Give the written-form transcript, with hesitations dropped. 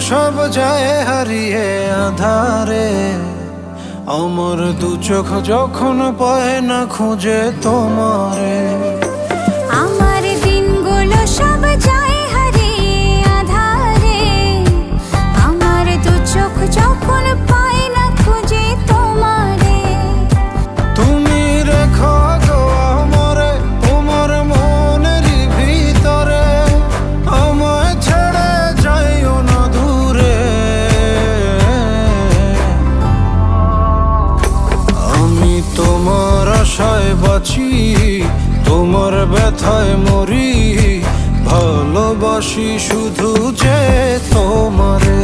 সব যায় হারিয়ে আধারে, আমার দু চোখ যখন পায় না খুঁজে তোমারে। আমার দিনগুলো সব যায় হারিয়ে আধারে, আমার দু চোখ যখন পায় না খুঁজে তোমারে। তুমি রেখো গো আমারে তোমার মনের ভিতরে, আমায় ছেড়ে যাইও না দূরে। আমি তোমার আশায় বাঁচি, তোমার ব্যথায় মরি, ভালোবাসি শুধু যে তোমারে।